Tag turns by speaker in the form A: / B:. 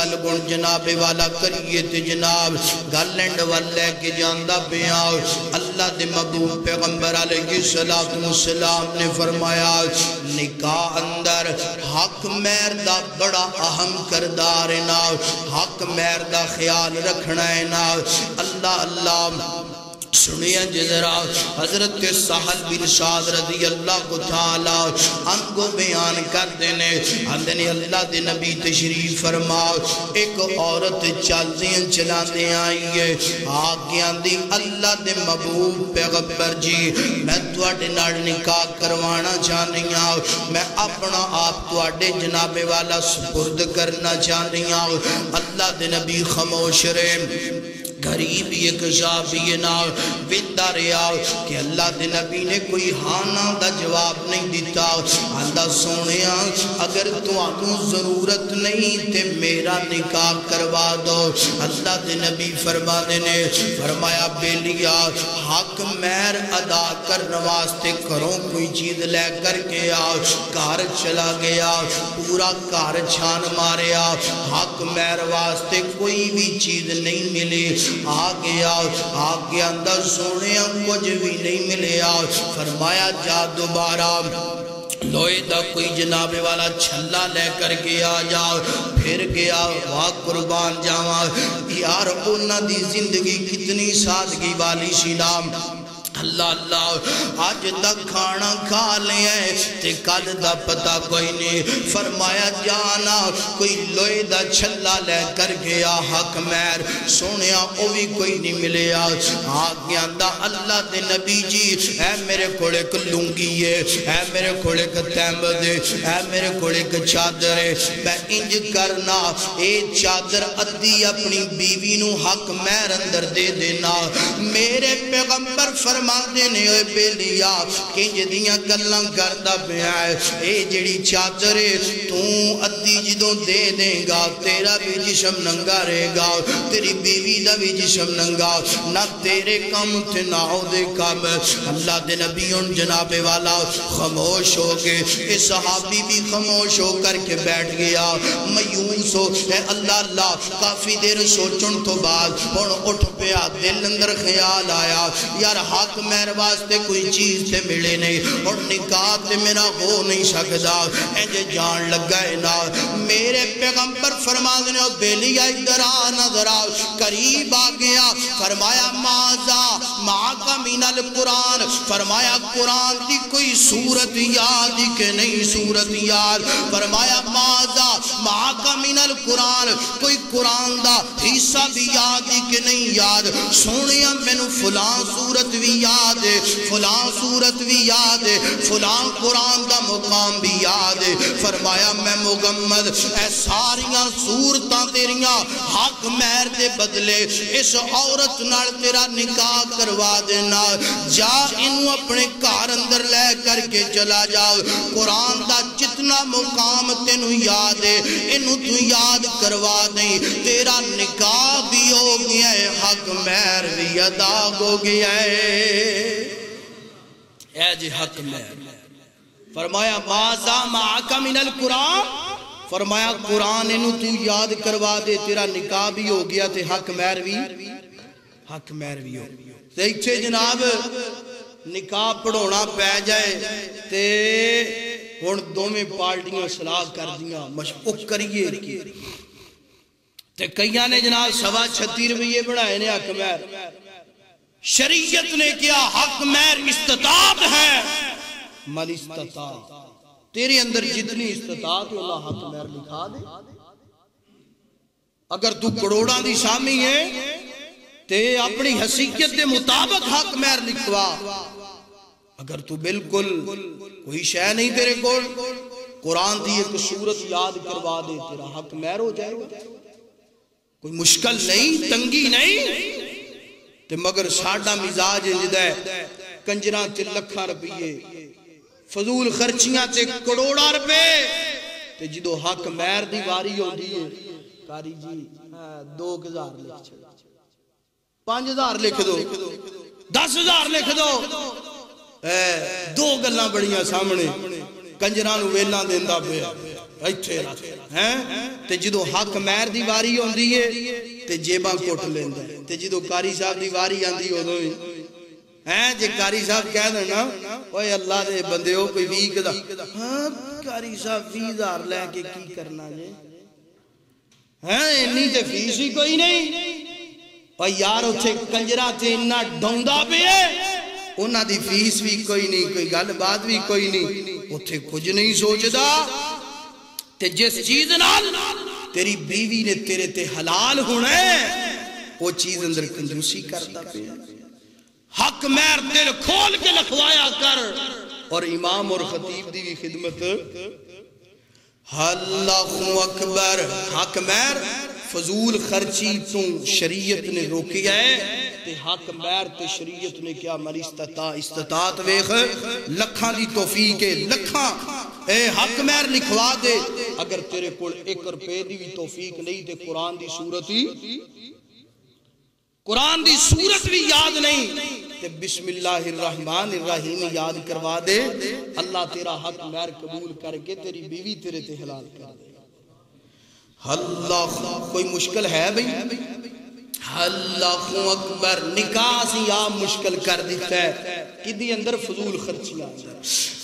A: گل گن جناب والا کریے تے جناب گلنڈ والے کے جاندہ پیا اللہ دے محبوب پیغمبر علیہ السلام نے فرمایا نکاح اندر حق مہر دا بڑا اہم کردار ہے نا حق مہر دا خیال رکھنا ہے نا اللہ اللہ سنیا جذرا حضرت سہل بن سعد رضی اللہ تعالیٰ انکو بیان کر دینے اندنی اللہ دے نبی تشریف فرماؤ ایک عورت چل دیں چلا دیں آئیے آگیاں دی اللہ دے محبوب پیغمبر جی میں توڑے ناڑ نکاح کروانا چاہنی آؤ میں اپنا آپ توڑے جناب والا سپرد کرنا چاہنی آؤ اللہ دے نبی خاموش رہے غریب ایک صحابی نا وندہ رہا کہ اللہ دے نبی نے کوئی ہانا دا جواب نہیں دیتا اللہ سونے اگر تو آنو ضرورت نہیں تے میرا نکاح کروا دو اللہ دے نبی فرما دینے فرمایا بیلیا حق مہر ادا کرنے واسطے کروں کوئی چیز لے کر کے آؤ کار چلا گیا پورا کار چھان ماریا حق مہر واسطے کوئی بھی چیز نہیں ملی آگیا اندر سونے کچھ بھی نہیں ملے فرمایا جا دوبارہ لوئے دا کوئی جناب والا چھلا لے کر کے آ جاؤ پھر گیا واہ قربان جاؤں یار انہاں دی زندگی کتنی سادگی والی سی نام اللہ اللہ آج تک کھانا کھا لیا ہے تے کل دا پتہ کوئی نہیں فرمایا جانا کوئی لوئے دا چھلا لے کر گیا حق مہر سونیا او بھی کوئی نہیں ملے آگیا دا اللہ دے نبی جی اے میرے کھوڑے کو لنگی ہے اے میرے کھوڑے کو تیمبد ہے اے میرے کھوڑے کو چادر ہے میں انج کرنا اے چادر ادھی اپنی بیوی نو حق مہر اندر دے دینا میرے پیغمبر فرما دینے ہوئے بیلیا کنج دیاں گلاں کردہ پہ آئے اے جڑی چادرے تو ادھی جدوں دے دیں گا تیرا بھی جسم ننگا رہے گا تیری بیوی دا بھی جسم ننگا نہ تیرے کم تھے نہ ہو دے کم اللہ دے نبیون جناب والا خاموش ہو گئے اے صحابی بھی خاموش ہو کر کے بیٹھ گیا میونس ہو اے اللہ اللہ کافی دیر سوچن تو بعد اور اٹھ پیا دل اندر خیال آیا یار حق مہر واسطے کوئی چیز تے ملے نہیں اور نکاح تے میرا ہو نہیں سکتا انجے جان لگائے نا میرے پیغمبر فرما دینے بیلیا ادھر آ نظر آ قریب آ گیا فرمایا مازا معاکا من القرآن فرمایا قرآن دی کوئی صورت یاد کہ نہیں صورت یاد فرمایا مازا معاکا من القرآن کوئی قرآن دا حصہ بھی یاد کہ نہیں یاد سونیا مینو فلان صورت بھی یاد ہے فلان صورت بھی یاد ہے فلان قرآن دا مقام بھی یاد ہے فرمایا میں مغمد اے ساریاں صورتاں تیریاں حق مہر دے بدلے اس عورت نال تیرا نکاح کروا دینا جا انہوں اپنے کار اندر لے کر کے چلا جاؤ قرآن دا جتنا مقام تینوں یاد ہے انہوں تو یاد کروا دیں تیرا نکاح بھی ہو گیا ہے حق مہر بھی ادا ہو گیا ہے اے جی حق مہر فرمایا مازا معاکا من القرآن فرمایا قرآن انہوں تو یاد کروا دے تیرا نکاح بھی ہو گیا تے حق مہر بھی ہو دیکھتے جناب نکاح پڑھونا پہ جائے تے ہون دو میں پارٹیاں صلاح کر دیا مشکوک کریے تے کئیاں نے جناب 36 روپیے بڑھائے نے حق مہر شریعت نے کیا حق مہر استطاعت ہے من استطاعت تیرے اندر جتنی استطاعت ہے اللہ حق مہر لکھا دے اگر تو کروڑاں دی سامی ہے تے اپنی حیثیت دے مطابق حق مہر لکھوا اگر تو بالکل کوئی شے نہیں تیرے کول قرآن دی ایک صورت یاد کروا دے تیرا حق مہر ہو جائے گا کوئی مشکل نہیں تنگی نہیں تے مگر ساڑھا مزاج جدہ ہے کنجران تے لکھا روپیے فضول خرچیاں تے کروڑا روپے تے جدو حق مہر دی واری ہو دیئے کاری جی 2000 لکھ چھے 5000 لکھ دو 10000 لکھ دو دو گلنا بڑیاں سامنے کنجران ویلنا دیندہ پہ ایتھے رکھ ہیں تے جدو حق مہر دی واری ہوندی ہے تے جیباں کوٹ لیندا ہے تے جدو قاری صاحب دی واری آندی اودوں ہی ہیں جے قاری صاحب کہہ دینا اوے اللہ دے بندیو کوئی 20 دا ہاں قاری صاحب 20,000 لے کے کی کرنا جے ہیں انی تے فیس ہی کوئی نہیں اور یار اتھے کنجرہ تے انہا ڈھونڈا پہ ہے انہا دی فیس بھی کوئی نہیں کوئی گل بات بھی کوئی نہیں اتھے کچھ نہیں سوچدا تے جس چیز نال تیری بیوی نے تیرے تے حلال ہونا ہے وہ چیز اندر کنجوسی کرتا پہ حق مہر دل کھول کے لکھوایا کر اور امام اور خطیب دی خدمت اللہ اکبر حق مہر فضول خرچی تو شریعت نے روکی ہے تے حق مہر تے شریعت نے کیا من استطاعت ویخ لکھاں دی توفیق ہے لکھاں اے حق مہر لکھوا دے اگر تیرے کول 1 روپے دی بھی توفیق نہیں تے قرآن دی صورت بھی یاد نہیں تے بسم اللہ الرحمن الرحیم یاد کروا دے اللہ تیرا حق مہر قبول کر کے تیری بیوی تیرے تے حلال کر دے اللہ کوئی مشکل ہے بھئی اللہ اکبر نکاح سی آپ مشکل کر دیتا ہے کدی اندر فضول خرچی آ جائے